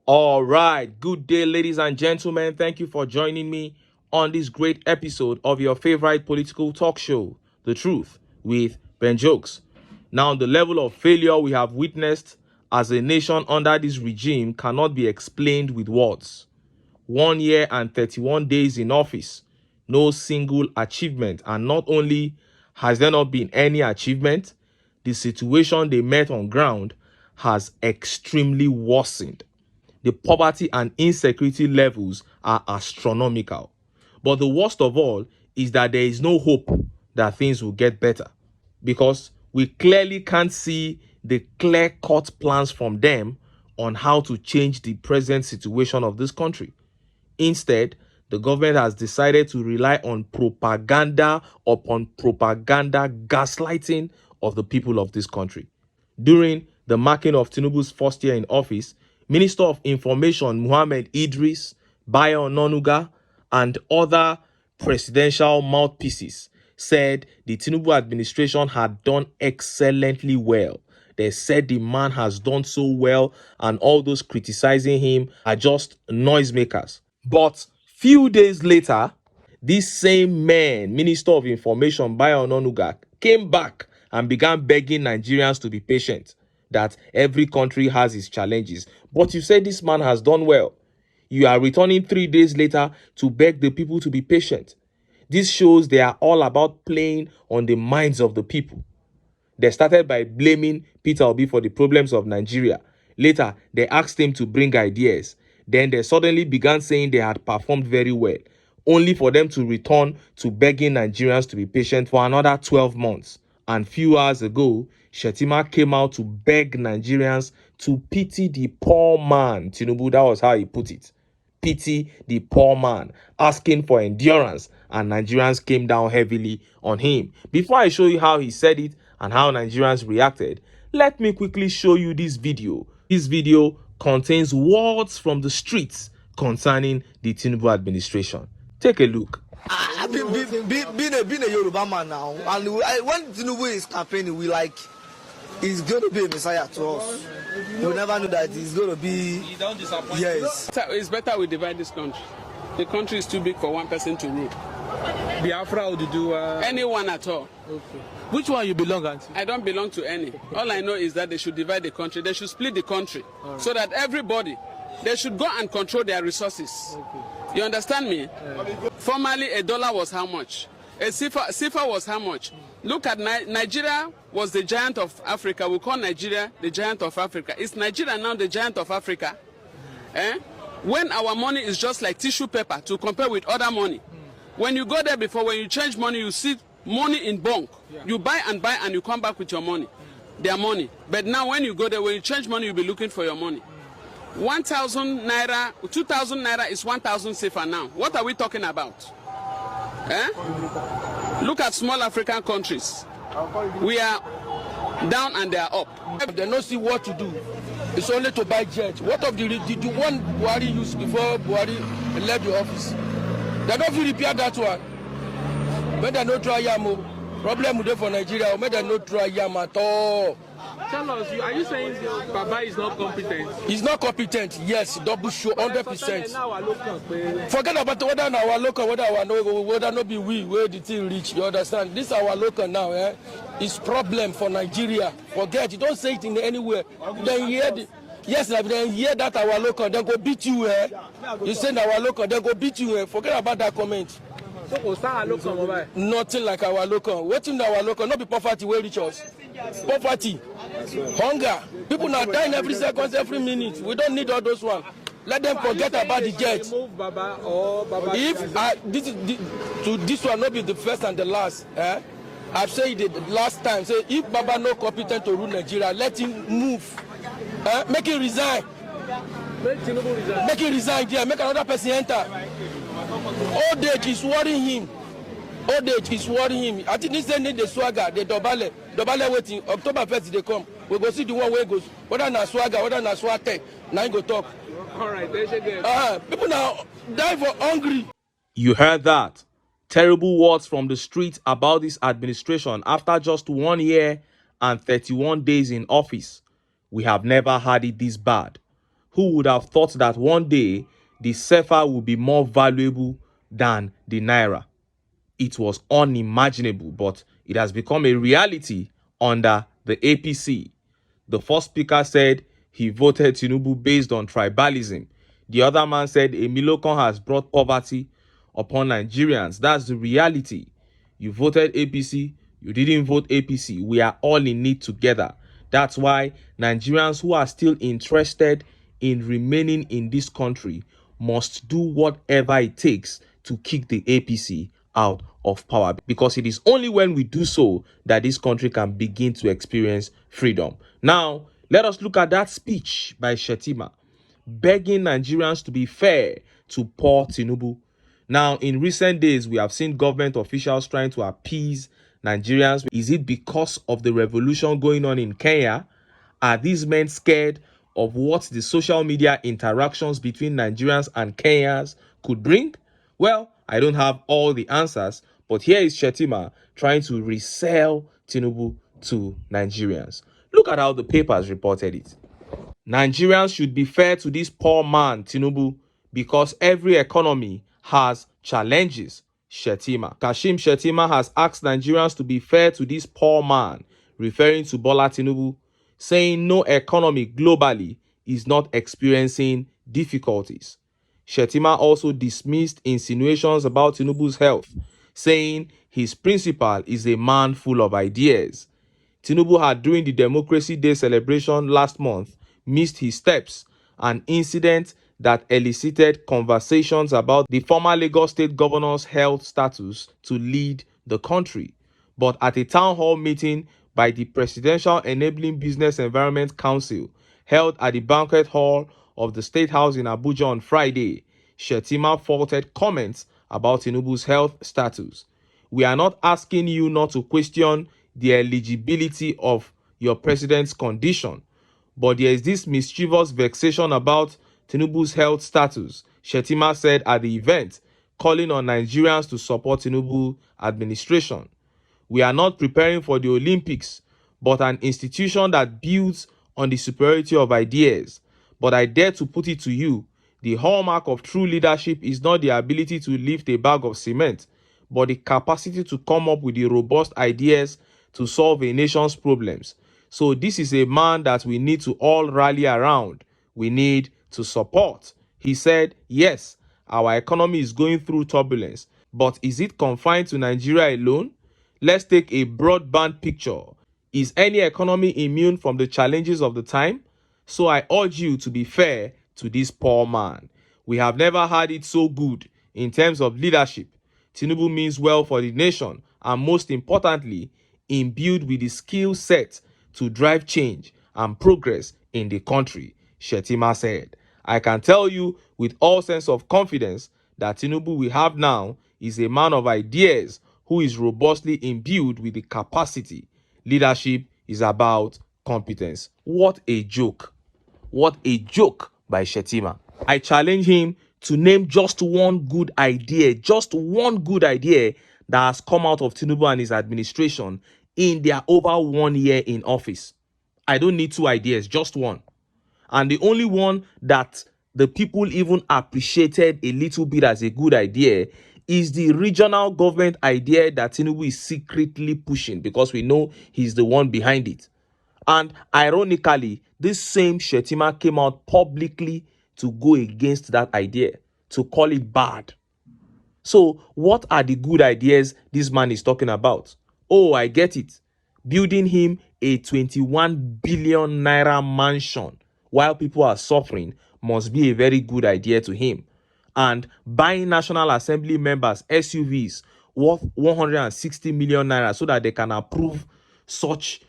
All right, good day, ladies and gentlemen. Thank you for joining me on this great episode of your favorite political talk show, The Truth with Ben Jokes. Now, the level of failure we have witnessed as a nation under this regime cannot be explained with words. 1 year and 31 days in office, no single achievement, and not only has there not been any achievement, the situation they met on ground has extremely worsened. The poverty and insecurity levels are astronomical. But the worst of all is that there is no hope that things will get better, because we clearly can't see the clear-cut plans from them on how to change the present situation of this country. Instead, the government has decided to rely on propaganda upon propaganda gaslighting of the people of this country. During the marking of TINUBU's first year in office, Minister of Information Muhammad Idris, Bayo Ononuga, and other presidential mouthpieces said the TINUBU administration had done excellently well. They said the man has done so well, and all those criticizing him are just noisemakers. But few days later, this same man, Minister of Information Bayo Ononuga, came back and began begging Nigerians to be patient, that every country has its challenges. But you said this man has done well. You are returning 3 days later to beg the people to be patient. This shows they are all about playing on the minds of the people. They started by blaming Peter Obi for the problems of Nigeria. Later, they asked him to bring ideas. Then they suddenly began saying they had performed very well, only for them to return to begging Nigerians to be patient for another 12 months. And few hours ago, SHETTIMA came out to beg Nigerians to pity the poor man. TINUBU, that was how he put it. Pity the poor man, asking for endurance, and Nigerians came down heavily on him. Before I show you how he said it and how Nigerians reacted, let me quickly show you this video. This video contains words from the streets concerning the TINUBU administration. Take a look. I've been a Yoruba man now, and when TINUBU is campaigning, we like he's going to be a messiah to us. We never knew that he's going to be. You don't disappoint. Yes. It's better we divide this country. The country is too big for one person to rule. Biafra would do anyone at all. Okay. Which one you belong to? I don't belong to any. All I know is that they should divide the country. They should split the country, right, so that everybody, they should go and control their resources. Okay. You understand me? Formerly, $1 was how much? A CFA was how much? Look at Nigeria was the giant of Africa. We call Nigeria the giant of Africa. Is Nigeria now the giant of Africa? When our money is just like tissue paper to compare with other money. When you go there before, when you change money, you see money in bulk. Yeah. You buy and you come back with your money, their money. But now when you go there, when you change money, you'll be looking for your money. 1,000 naira, 2,000 naira is 1,000 CFA now. What are we talking about? Look at small African countries. We are down and they are up. They don't see what to do. It's only to buy jets. What of the one Buhari used before Buhari left the office? They don't feel repair that one. But they no try yam. Problem with for Nigeria. But they no try yam at all. Tell us, are you saying Baba is not competent? He's not competent, yes, double show, 100%. Forget about whether our local, whether no be we, where the thing reach, you understand? This our local now, is problem for Nigeria. Forget, you don't say it in anywhere. Then hear then hear that our local, then go beat you, You send our local, then go beat you, Forget about that comment. Nothing like our local. Waiting our local, not be poverty where reach us. Poverty, hunger. People are dying every second, every minute. We don't need all those ones. Let them forget about the jet. If this one not be the first and the last, I've said it the last time. Say if Baba no competent to rule Nigeria, let him move. Make him resign. Make him resign there. Make another person enter. Old age is worrying him. Old age is worrying him. I think this need the swagger, the dobale waiting. October 1st they come. We go see the one where goes. Whether na swagger, whether na swag, now you go talk. All right, they should get. People now die for hungry. You heard that. Terrible words from the street about this administration after just 1 year and 31 days in office. We have never had it this bad. Who would have thought that one day the CFA would be more valuable than the Naira? It was unimaginable, but it has become a reality under the APC. The first speaker said he voted Tinubu based on tribalism. The other man said Emilokon has brought poverty upon Nigerians. That's the reality. You voted APC, you didn't vote APC. We are all in it together. That's why Nigerians who are still interested in remaining in this country must do whatever it takes to kick the APC out of power, because it is only when we do so that this country can begin to experience freedom. Now, let us look at that speech by Shettima, begging Nigerians to be fair to poor TINUBU. Now, in recent days, we have seen government officials trying to appease Nigerians. Is it because of the revolution going on in Kenya? Are these men scared of what the social media interactions between Nigerians and Kenyans could bring? Well, I don't have all the answers, but here is Shettima trying to resell TINUBU to Nigerians. Look at how the papers reported it. Nigerians should be fair to this poor man, TINUBU, because every economy has challenges, Shettima. Kashim Shettima has asked Nigerians to be fair to this poor man, referring to Bola TINUBU, saying no economy globally is not experiencing difficulties. Shettima also dismissed insinuations about TINUBU's health, saying his principal is a man full of ideas. TINUBU had, during the Democracy Day celebration last month, missed his steps, an incident that elicited conversations about the former Lagos State Governor's health status to lead the country. But at a town hall meeting by the Presidential Enabling Business Environment Council held at the banquet hall of the State House in Abuja on Friday, Shettima faulted comments about TINUBU's health status. We are not asking you not to question the eligibility of your president's condition, but there is this mischievous vexation about TINUBU's health status, Shettima said at the event, calling on Nigerians to support TINUBU administration. We are not preparing for the Olympics, but an institution that builds on the superiority of ideas. But I dare to put it to you, the hallmark of true leadership is not the ability to lift a bag of cement, but the capacity to come up with the robust ideas to solve a nation's problems. So this is a man that we need to all rally around. We need to support. He said, yes, our economy is going through turbulence, but is it confined to Nigeria alone? Let's take a broadband picture. Is any economy immune from the challenges of the time? So I urge you to be fair to this poor man. We have never had it so good in terms of leadership. TINUBU means well for the nation, and most importantly, imbued with the skill set to drive change and progress in the country, Shettima said. I can tell you with all sense of confidence that TINUBU we have now is a man of ideas who is robustly imbued with the capacity. Leadership is about competence. What a joke. What a joke by Shettima. I challenge him to name just one good idea that has come out of TINUBU and his administration in their over 1 year in office. I don't need two ideas, just one. And the only one that the people even appreciated a little bit as a good idea is the regional government idea that TINUBU is secretly pushing, because we know he's the one behind it. And ironically, this same Shettima came out publicly to go against that idea, to call it bad. So what are the good ideas this man is talking about? Oh, I get it. Building him a 21 billion naira mansion while people are suffering must be a very good idea to him. And buying National Assembly members SUVs worth 160 million naira so that they can approve such,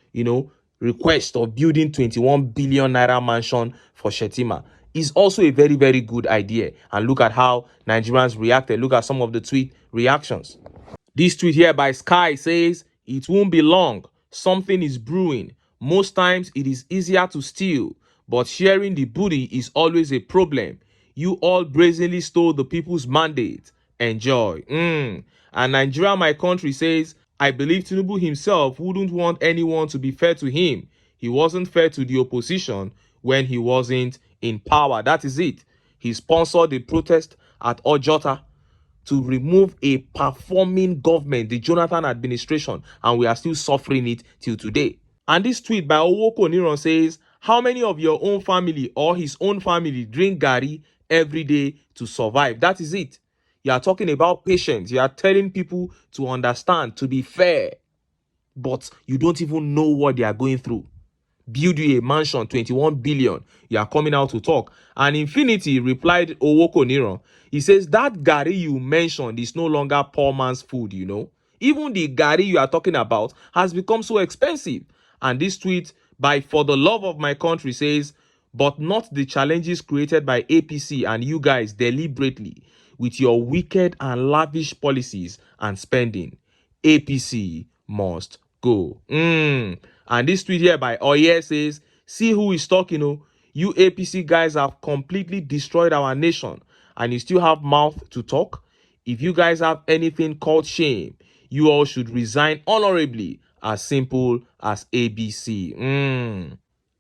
request of building 21 billion naira mansion for Shettima is also a very, very good idea. And look at how Nigerians reacted. Look at some of the tweet reactions. This tweet here by Sky says, it won't be long. Something is brewing. Most times it is easier to steal, but sharing the booty is always a problem. You all brazenly stole the people's mandate. Enjoy. And Nigeria, my country, says, I believe TINUBU himself wouldn't want anyone to be fair to him. He wasn't fair to the opposition when he wasn't in power. That is it. He sponsored the protest at Ojota to remove a performing government, the Jonathan administration, and we are still suffering it till today. And this tweet by Owoko Niron says, how many of your own family or his own family drink Gary every day to survive? That is it. You are talking about patience. You are telling people to understand, to be fair. But you don't even know what they are going through. Build you a mansion, 21 billion. You are coming out to talk. And Infinity replied Owoko Niron. He says, that Gary you mentioned is no longer poor man's food, you know. Even the Gary you are talking about has become so expensive. And this tweet by For the Love of My Country says, but not the challenges created by APC and you guys deliberately with your wicked and lavish policies and spending. APC must go. And this tweet here by Oye says, see who is talking, oh. You APC guys have completely destroyed our nation and you still have mouth to talk. If you guys have anything called shame, you all should resign honorably, as simple as ABC.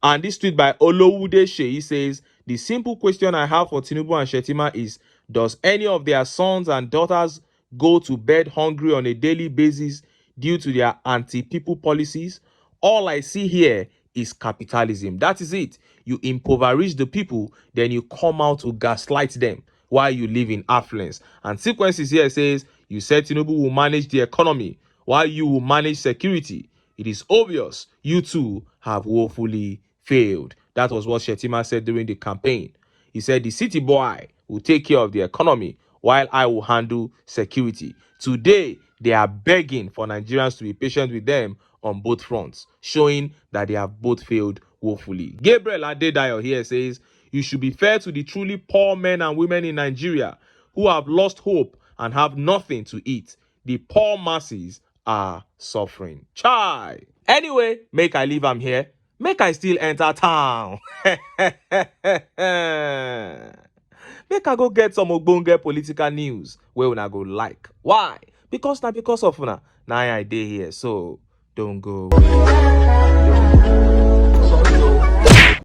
And this tweet by Olowude Sheyi says, the simple question I have for TINUBU and SHETTIMA is, does any of their sons and daughters go to bed hungry on a daily basis due to their anti-people policies? All I see here is capitalism. That is it. You impoverish the people, then you come out to gaslight them while you live in affluence. And sequences here says, you said TINUBU will manage the economy while you will manage security. It is obvious you two have woefully failed. That was what SHETTIMA said during the campaign. He said the city boy will take care of the economy while I will handle security. Today, they are begging for Nigerians to be patient with them on both fronts, showing that they have both failed woefully. Gabriel Adedayo here says, you should be fair to the truly poor men and women in Nigeria who have lost hope and have nothing to eat. The poor masses are suffering. Chai! Anyway, make I leave am here. Make I still enter town. Make I go get some ogbonge political news where una go like. Why? Because of una. Now I dey here, so don't go.